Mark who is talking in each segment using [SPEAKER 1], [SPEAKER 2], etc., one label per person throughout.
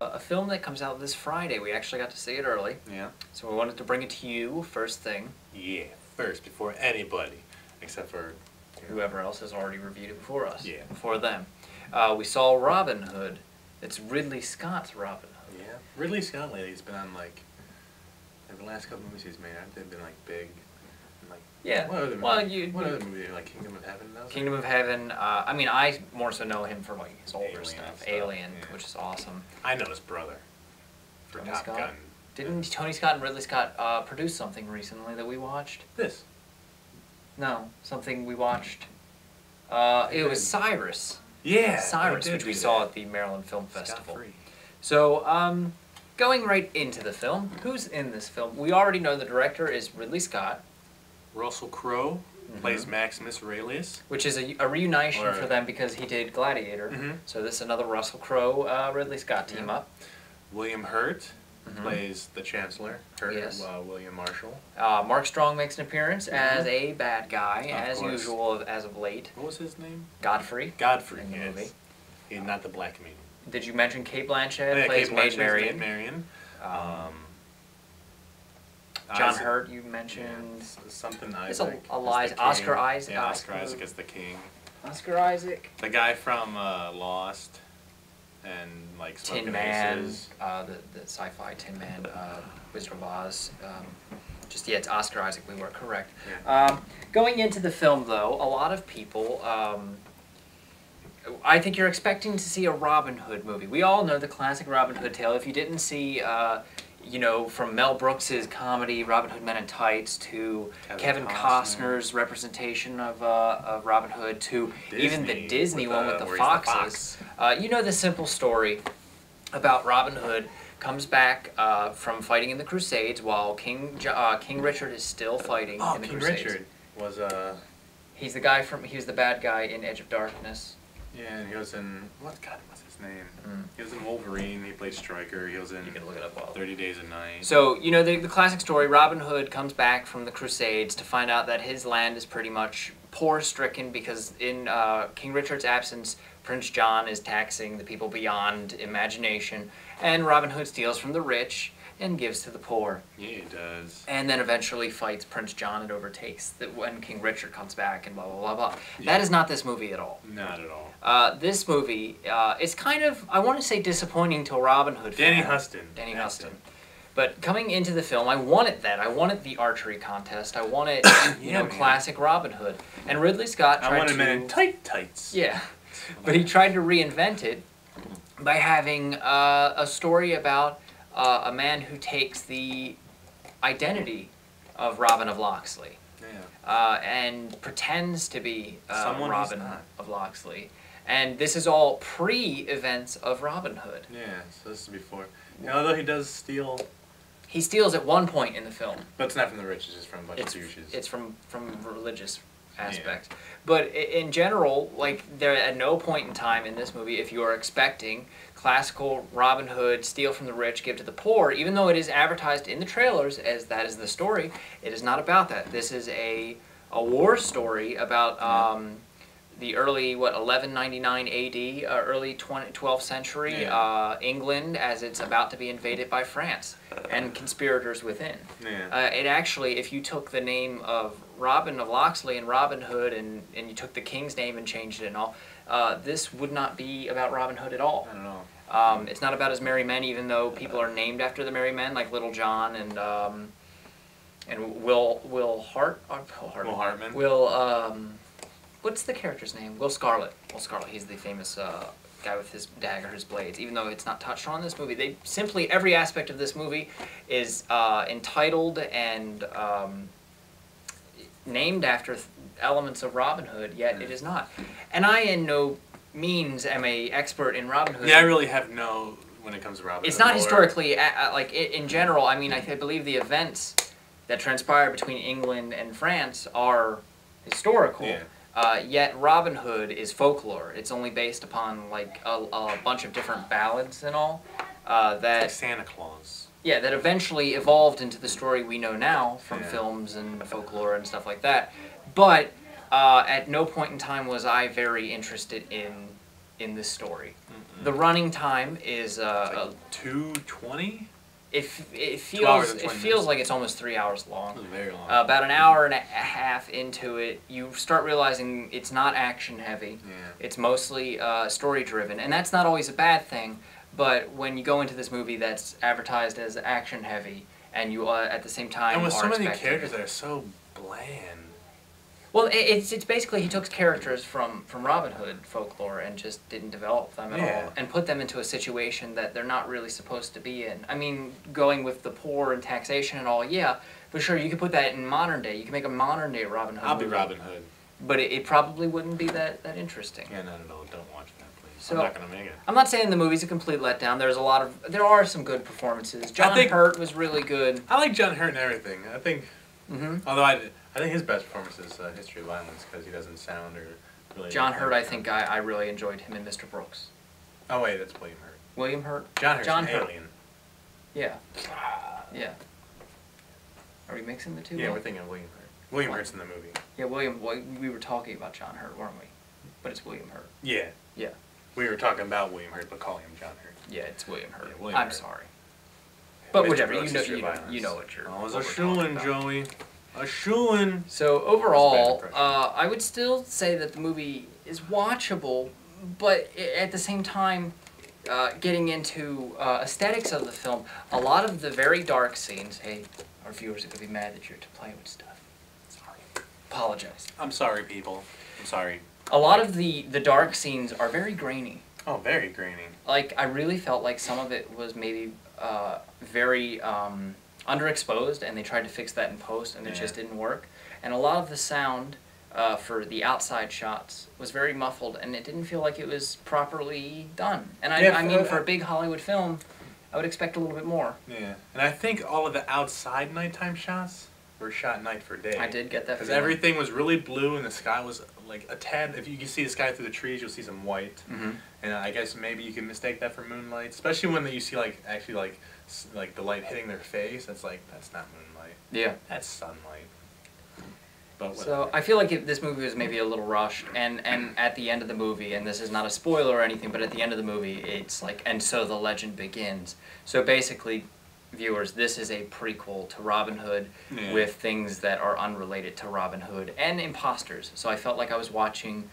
[SPEAKER 1] A film that comes out this Friday. We actually got to see it early.
[SPEAKER 2] Yeah.
[SPEAKER 1] So we wanted to bring it to you first thing.
[SPEAKER 2] Yeah, first, before anybody. Except for...
[SPEAKER 1] Whoever else has already reviewed it before us.
[SPEAKER 2] Yeah.
[SPEAKER 1] Before them. We saw Robin Hood. It's Ridley Scott's Robin Hood.
[SPEAKER 2] Yeah. Ridley Scott lately has been on, like the last couple movies he's made, they've been, like, big. Like,
[SPEAKER 1] Yeah.
[SPEAKER 2] What other movie? Like Kingdom of Heaven?
[SPEAKER 1] Kingdom of Heaven. I mean, I more so know him for, like, his older
[SPEAKER 2] Alien
[SPEAKER 1] stuff.
[SPEAKER 2] stuff,
[SPEAKER 1] Alien,
[SPEAKER 2] yeah.
[SPEAKER 1] which is awesome.
[SPEAKER 2] I know his brother. For
[SPEAKER 1] Tony
[SPEAKER 2] Top
[SPEAKER 1] Scott?
[SPEAKER 2] Gun.
[SPEAKER 1] Didn't Tony Scott and Ridley Scott produce something recently that we watched?
[SPEAKER 2] This.
[SPEAKER 1] No, something we watched. It was Cyrus.
[SPEAKER 2] Yeah.
[SPEAKER 1] Cyrus, which we saw at the Maryland Film Festival.
[SPEAKER 2] Scot-free.
[SPEAKER 1] So, going right into the film, who's in this film? We already know the director is Ridley Scott.
[SPEAKER 2] Russell Crowe plays Maximus Aurelius.
[SPEAKER 1] Which is a reunition for them because he did Gladiator. So this is another Russell Crowe, Ridley Scott team up.
[SPEAKER 2] William Hurt plays the Chancellor. William Marshall.
[SPEAKER 1] Mark Strong makes an appearance as a bad guy, as
[SPEAKER 2] course.
[SPEAKER 1] usual as of late.
[SPEAKER 2] What was his name?
[SPEAKER 1] Godfrey.
[SPEAKER 2] Godfrey,
[SPEAKER 1] in the
[SPEAKER 2] yes.
[SPEAKER 1] movie.
[SPEAKER 2] He's not the black comedian.
[SPEAKER 1] Did you mention Cate Blanchett plays Maid Marian? John Hurt, you mentioned.
[SPEAKER 2] Something
[SPEAKER 1] It's
[SPEAKER 2] Isaac.
[SPEAKER 1] Oscar Isaac.
[SPEAKER 2] Yeah, Oscar Isaac is the king.
[SPEAKER 1] Oscar Isaac.
[SPEAKER 2] The guy from Lost and like
[SPEAKER 1] Tin Man, the sci-fi Tin Man, Wizard of Oz. It's Oscar Isaac. We were correct.
[SPEAKER 2] Yeah.
[SPEAKER 1] Going into the film, though, a lot of people. I think you're expecting to see a Robin Hood movie. We all know the classic Robin Hood tale. If you didn't see, from Mel Brooks's comedy Robin Hood Men in Tights to Kevin Costner's representation of Robin Hood to even the Disney one with the foxes, you know the simple story about Robin Hood comes back from fighting in the Crusades while King Richard is still fighting in the Crusades.
[SPEAKER 2] King Richard was
[SPEAKER 1] He was the bad guy in Edge of Darkness.
[SPEAKER 2] Yeah, and he was in what's his name? He was in Wolverine. He played Stryker. He was in.
[SPEAKER 1] You can look it up.
[SPEAKER 2] 30 Days a Night.
[SPEAKER 1] So the classic story: Robin Hood comes back from the Crusades to find out that his land is pretty much poor-stricken because in King Richard's absence, Prince John is taxing the people beyond imagination, and Robin Hood steals from the rich and gives to the poor.
[SPEAKER 2] Yeah, he does.
[SPEAKER 1] And then eventually fights Prince John and overtakes when King Richard comes back and blah, blah, blah, blah.
[SPEAKER 2] Yeah.
[SPEAKER 1] That is not this movie at all.
[SPEAKER 2] Not at all.
[SPEAKER 1] This movie is kind of, I want to say disappointing to a Robin Hood fan. Danny Huston. But coming into the film, I wanted that. I wanted the archery contest. I wanted, classic Robin Hood. And Ridley Scott tried to...
[SPEAKER 2] I wanted men in tights.
[SPEAKER 1] Yeah. But he tried to reinvent it by having a story about a man who takes the identity of Robin of Locksley and pretends to be Robin of Locksley. And this is all pre-events of Robin Hood.
[SPEAKER 2] Yeah, so this is before. Although he does steal...
[SPEAKER 1] He steals at one point in the film.
[SPEAKER 2] But it's not from the rich, it's just from a bunch of douches.
[SPEAKER 1] It's from religious aspect. Yeah. But in general, there at no point in time in this movie, if you are expecting classical Robin Hood, steal from the rich, give to the poor, even though it is advertised in the trailers as that is the story, it is not about that. This is a war story about the early, 1199 AD, early 12th century England as it's about to be invaded by France and conspirators within.
[SPEAKER 2] Yeah.
[SPEAKER 1] It actually, if you took the name of Robin of Locksley and Robin Hood and you took the king's name and changed it and all, this would not be about Robin Hood at all.
[SPEAKER 2] I don't know.
[SPEAKER 1] It's not about his merry men, even though people are named after the merry men, like Little John and Will Hartman. What's the character's name? Will Scarlet. Will Scarlet. He's the famous guy with his dagger, his blades. Even though it's not touched on in this movie, every aspect of this movie is entitled and named after elements of Robin Hood. Yet it is not. And I, in no means, am a expert in Robin Hood.
[SPEAKER 2] Yeah, I really have when it comes to Robin Hood.
[SPEAKER 1] It's not historically in general. I mean, I believe the events that transpire between England and France are historical.
[SPEAKER 2] Yeah.
[SPEAKER 1] Yet Robin Hood is folklore. It's only based upon a bunch of different ballads and all.
[SPEAKER 2] It's like Santa Claus.
[SPEAKER 1] Yeah, that eventually evolved into the story we know now from films and folklore and stuff like that. But at no point in time was I very interested in this story. The running time is
[SPEAKER 2] like 2:20.
[SPEAKER 1] It
[SPEAKER 2] 2 hours and 20
[SPEAKER 1] feels
[SPEAKER 2] minutes.
[SPEAKER 1] like it's almost 3 hours long.
[SPEAKER 2] That's very long.
[SPEAKER 1] About an hour and a half into it, you start realizing it's not action heavy.
[SPEAKER 2] Yeah.
[SPEAKER 1] It's mostly story driven, and that's not always a bad thing. But when you go into this movie that's advertised as action heavy, and you at the same time
[SPEAKER 2] And with
[SPEAKER 1] are
[SPEAKER 2] so many
[SPEAKER 1] expecting
[SPEAKER 2] characters
[SPEAKER 1] it.
[SPEAKER 2] that are so bland.
[SPEAKER 1] Well, it's basically he took characters from Robin Hood folklore and just didn't develop them at all, and put them into a situation that they're not really supposed to be in. I mean, going with the poor and taxation and all, yeah, but sure, you could put that in modern day. You can make a modern day Robin Hood
[SPEAKER 2] I'll be
[SPEAKER 1] movie,
[SPEAKER 2] Robin Hood.
[SPEAKER 1] but it probably wouldn't be that interesting.
[SPEAKER 2] Yeah, not at all. Don't watch that, please.
[SPEAKER 1] So,
[SPEAKER 2] I'm not gonna make it.
[SPEAKER 1] I'm not saying the movie's a complete letdown. There are some good performances. John Hurt was really good.
[SPEAKER 2] I like John Hurt and everything. I think, although I think his best performance is History of Violence because he doesn't sound or really.
[SPEAKER 1] John Hurt, I think I really enjoyed him in Mr. Brooks.
[SPEAKER 2] Oh wait, that's William Hurt.
[SPEAKER 1] William Hurt.
[SPEAKER 2] John Hurt. Alien.
[SPEAKER 1] Yeah. Yeah. Are we mixing the two?
[SPEAKER 2] Yeah, we're thinking of William Hurt. William Hurt's in the movie.
[SPEAKER 1] Yeah, we were talking about John Hurt, weren't we? But it's William Hurt.
[SPEAKER 2] Yeah.
[SPEAKER 1] Yeah.
[SPEAKER 2] We were talking about William Hurt, but calling him John Hurt.
[SPEAKER 1] Yeah, it's William Hurt.
[SPEAKER 2] Yeah, William
[SPEAKER 1] I'm
[SPEAKER 2] Hurt.
[SPEAKER 1] sorry. But
[SPEAKER 2] Mr.
[SPEAKER 1] whatever,
[SPEAKER 2] Brooks, History of
[SPEAKER 1] you know
[SPEAKER 2] Violence.
[SPEAKER 1] what you're.
[SPEAKER 2] Oh, it was
[SPEAKER 1] what
[SPEAKER 2] a
[SPEAKER 1] we're talking
[SPEAKER 2] shoo-in,
[SPEAKER 1] about.
[SPEAKER 2] Joey. A shoo-in.
[SPEAKER 1] So overall,
[SPEAKER 2] impression.
[SPEAKER 1] I would still say that the movie is watchable, but at the same time, getting into aesthetics of the film, a lot of the very dark scenes. Hey, our viewers are gonna be mad that you're to play with stuff. Sorry. Apologize.
[SPEAKER 2] I'm sorry, people. I'm sorry.
[SPEAKER 1] A lot of the dark scenes are very grainy.
[SPEAKER 2] Oh, very grainy.
[SPEAKER 1] Like, I really felt like some of it was maybe very underexposed, and they tried to fix that in post, and it just didn't work. And a lot of the sound for the outside shots was very muffled, and it didn't feel like it was properly done. And I mean, for a big Hollywood film, I would expect a little bit more.
[SPEAKER 2] Yeah, and I think all of the outside nighttime shots were shot night for day.
[SPEAKER 1] I did get that
[SPEAKER 2] Because
[SPEAKER 1] feeling.
[SPEAKER 2] everything was really blue, and the sky was like a tad. If you can see the sky through the trees, you'll see some white. And I guess maybe you can mistake that for moonlight, especially when you see like the light hitting their face. It's like that's not moonlight.
[SPEAKER 1] Yeah.
[SPEAKER 2] That's sunlight. But
[SPEAKER 1] so I feel like this movie was maybe a little rushed, and at the end of the movie, and this is not a spoiler or anything, but at the end of the movie, it's like, and so the legend begins. So basically, viewers, this is a prequel to Robin Hood with things that are unrelated to Robin Hood and imposters. So I felt like I was watching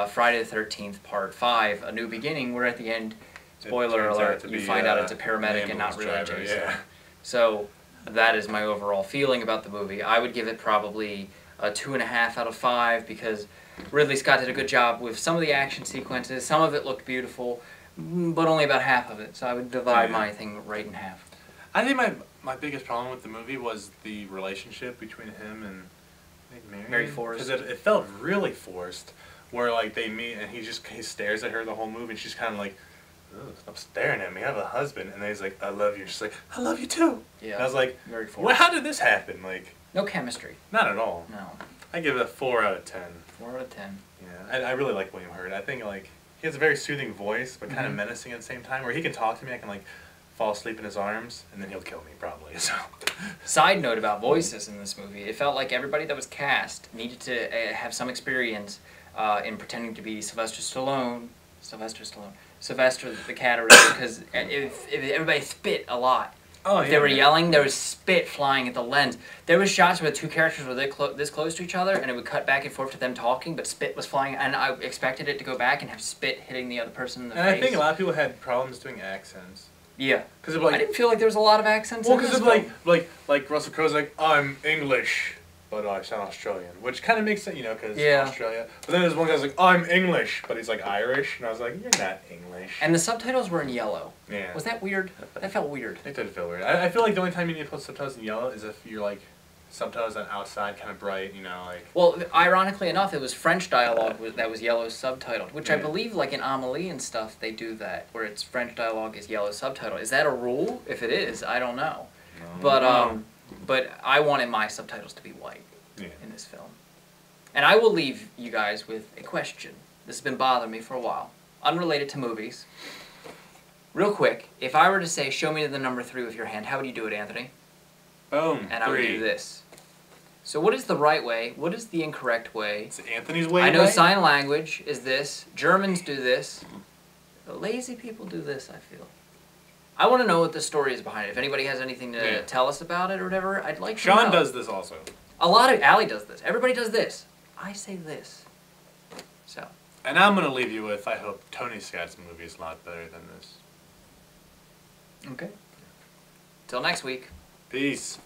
[SPEAKER 1] Friday the 13th Part 5, A New Beginning, where at the end, spoiler alert, you find out it's a paramedic and not really Jason.
[SPEAKER 2] Yeah.
[SPEAKER 1] So that is my overall feeling about the movie. I would give it probably a 2.5 out of 5 because Ridley Scott did a good job with some of the action sequences. Some of it looked beautiful, but only about half of it. So I would divide my thing right in half.
[SPEAKER 2] I think my biggest problem with the movie was the relationship between him and I think
[SPEAKER 1] Mary Forrest.
[SPEAKER 2] Because it felt really forced, where like they meet and he stares at her the whole movie and she's kind of like, "Ugh, stop staring at me. I have a husband." And then he's like, "I love you." And she's like, "I love you too."
[SPEAKER 1] Yeah.
[SPEAKER 2] And I was like,
[SPEAKER 1] Mary Forrest.
[SPEAKER 2] "Well, how did this happen?" Like,
[SPEAKER 1] No chemistry.
[SPEAKER 2] not at all.
[SPEAKER 1] No.
[SPEAKER 2] I give it a 4 out of 10.
[SPEAKER 1] 4 out of 10.
[SPEAKER 2] Yeah, I really like William Hurt. I think like he has a very soothing voice, but kind of menacing at the same time. Where he can talk to me, I can like fall asleep in his arms, and then he'll kill me probably. So.
[SPEAKER 1] Side note about voices in this movie: it felt like everybody that was cast needed to have some experience in pretending to be Sylvester the Cat, because if everybody spit a lot.
[SPEAKER 2] Oh,
[SPEAKER 1] if they were yelling, there was spit flying at the lens. There was shots where the two characters were this close to each other, and it would cut back and forth to them talking, but spit was flying, and I expected it to go back and have spit hitting the other person in the face.
[SPEAKER 2] And I think a lot of people had problems doing accents.
[SPEAKER 1] Yeah.
[SPEAKER 2] Because like,
[SPEAKER 1] I didn't feel like there was a lot of accents.
[SPEAKER 2] Well, because like Russell Crowe's like, "I'm English, but I sound Australian," which kind of makes sense, you know, because Australia. But then there's one guy's like, "I'm English," but he's like Irish, and I was like, "You're not English."
[SPEAKER 1] And the subtitles were in yellow.
[SPEAKER 2] Yeah.
[SPEAKER 1] Was that weird? That felt weird.
[SPEAKER 2] It did feel weird. I feel like the only time you need to put subtitles in yellow is if you're like subtitles on outside, kind of bright, you know, like.
[SPEAKER 1] Well, ironically enough, it was French dialogue that was yellow subtitled, which I believe, like in Amélie and stuff, they do that, where it's French dialogue is yellow subtitle. Is that a rule? If it is, I don't know. But I wanted my subtitles to be white in this film. And I will leave you guys with a question. This has been bothering me for a while. Unrelated to movies. Real quick, if I were to say, show me the number 3 with your hand, how would you do it, Anthony?
[SPEAKER 2] Boom.
[SPEAKER 1] And I would do this. So what is the right way? What is the incorrect way?
[SPEAKER 2] It's Anthony's way.
[SPEAKER 1] I know sign language is this. Germans do this. Lazy people do this, I feel. I want to know what the story is behind it. If anybody has anything to tell us about it or whatever, I'd like to know.
[SPEAKER 2] Sean does this also.
[SPEAKER 1] A lot of... Allie does this. Everybody does this. I say this. So.
[SPEAKER 2] And I'm going to leave you with, I hope Tony Scott's movie is a lot better than this.
[SPEAKER 1] Okay. Till next week.
[SPEAKER 2] Peace.